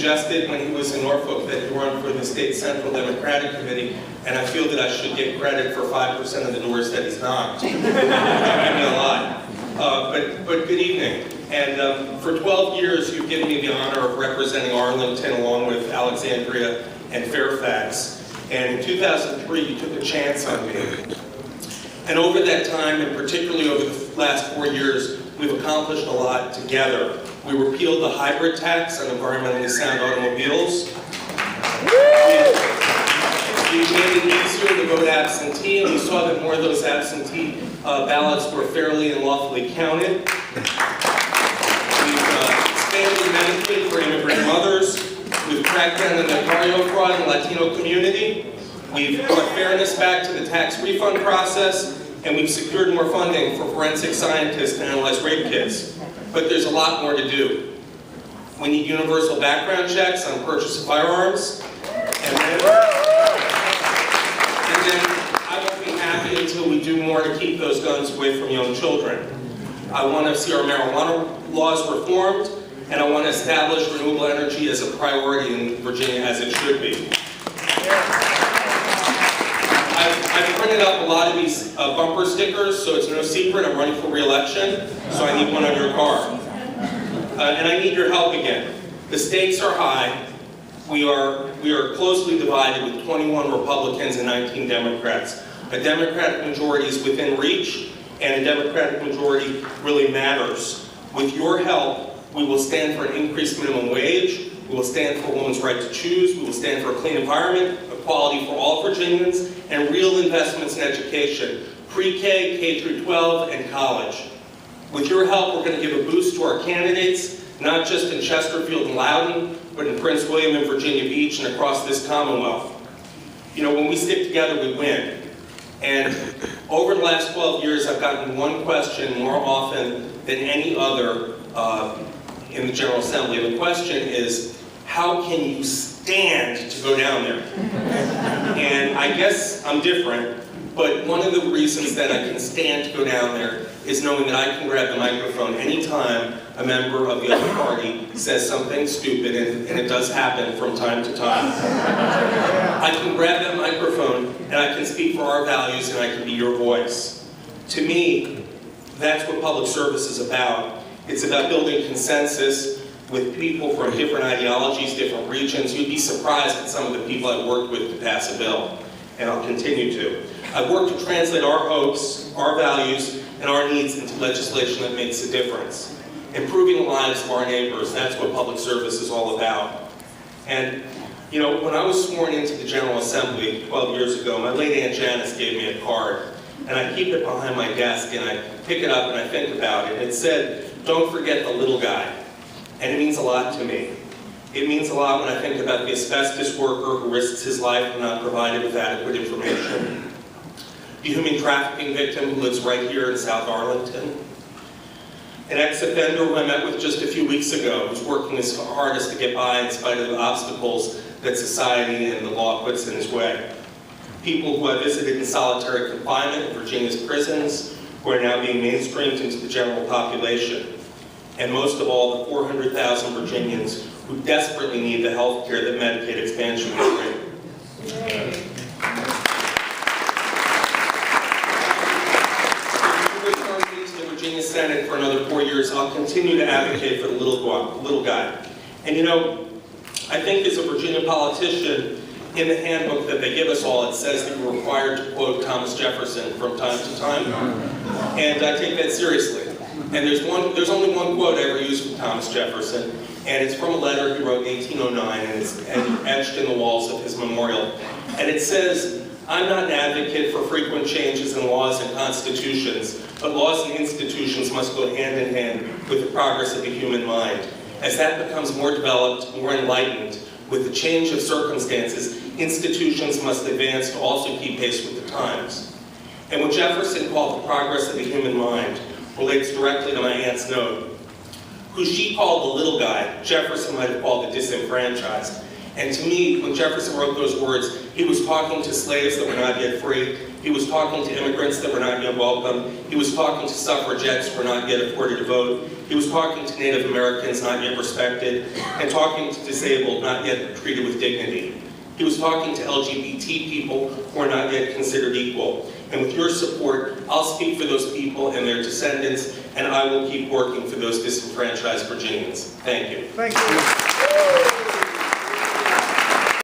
suggested when he was in Norfolk that he run for the state Central Democratic Committee, and I feel that I should get credit for 5% of the doors that he's knocked. Give me a lot. But good evening. And for 12 years, you've given me the honor of representing Arlington along with Alexandria and Fairfax. And in 2003, you took a chance on me. And over that time, and particularly over the last 4 years, we've accomplished a lot together. We repealed the hybrid tax on environmentally sound automobiles. We made it easier to vote absentee, and we saw that more of those absentee ballots were fairly and lawfully counted. We've expanded Medicaid for immigrant mothers. We've cracked down on the Notario fraud in the Latino community. We've brought fairness back to the tax refund process, and we've secured more funding for forensic scientists to analyze rape kits. But there's a lot more to do. We need universal background checks on purchase of firearms, and then I won't be happy until we do more to keep those guns away from young children. I want to see our marijuana laws reformed, and I want to establish renewable energy as a priority in Virginia, as it should be. I've printed up a lot of these bumper stickers, so it's no secret I'm running for re-election, so I need one on your car. And I need your help again. The stakes are high. We are closely divided with 21 Republicans and 19 Democrats. A Democratic majority is within reach, and a Democratic majority really matters. With your help, we will stand for an increased minimum wage. We will stand for a woman's right to choose. We will stand for a clean environment, equality for all Virginians, and real investments in education, pre-K, K through 12, and college. With your help, we're going to give a boost to our candidates, not just in Chesterfield and Loudoun, but in Prince William and Virginia Beach and across this Commonwealth. You know, when we stick together, we win. And over the last 12 years, I've gotten one question more often than any other in the General Assembly. The question is, how can you stand to go down there? And I guess I'm different, but one of the reasons that I can stand to go down there is knowing that I can grab the microphone anytime a member of the other party says something stupid, and it does happen from time to time. I can grab that microphone and I can speak for our values and I can be your voice. To me, that's what public service is about. It's about building consensus with people from different ideologies, different regions. You'd be surprised at some of the people I've worked with to pass a bill, and I'll continue to. I've worked to translate our hopes, our values, and our needs into legislation that makes a difference. Improving the lives of our neighbors, that's what public service is all about. And, you know, when I was sworn into the General Assembly 12 years ago, my late Aunt Janice gave me a card, and I keep it behind my desk, and I pick it up and I think about it. It said, "Don't forget the little guy." And it means a lot to me. It means a lot when I think about the asbestos worker who risks his life and not provided with adequate information. The human trafficking victim who lives right here in South Arlington. An ex-offender who I met with just a few weeks ago who's working his hardest to get by in spite of the obstacles that society and the law puts in his way. People who I visited in solitary confinement in Virginia's prisons who are now being mainstreamed into the general population. And most of all, the 400,000 Virginians who desperately need the health care that Medicaid expansion will bring. If you return me to the Virginia Senate for another 4 years, I'll continue to advocate for the little guy. And you know, I think as a Virginia politician, in the handbook that they give us all, it says that you're required to quote Thomas Jefferson from time to time. And I take that seriously. And there's only one quote I ever use from Thomas Jefferson, and it's from a letter he wrote in 1809, and it's etched in the walls of his memorial. And it says, "I'm not an advocate for frequent changes in laws and constitutions, but laws and institutions must go hand in hand with the progress of the human mind. As that becomes more developed, more enlightened, with the change of circumstances, institutions must advance to also keep pace with the times." And what Jefferson called the progress of the human mind relates directly to my aunt's note. Who she called the little guy, Jefferson might have called the disenfranchised. And to me, when Jefferson wrote those words, he was talking to slaves that were not yet free. He was talking to immigrants that were not yet welcome. He was talking to suffragettes who were not yet afforded to vote. He was talking to Native Americans not yet respected, and talking to disabled not yet treated with dignity. He was talking to LGBT people who are not yet considered equal. And with your support, I'll speak for those people and their descendants, and I will keep working for those disenfranchised Virginians. Thank you. Thank you.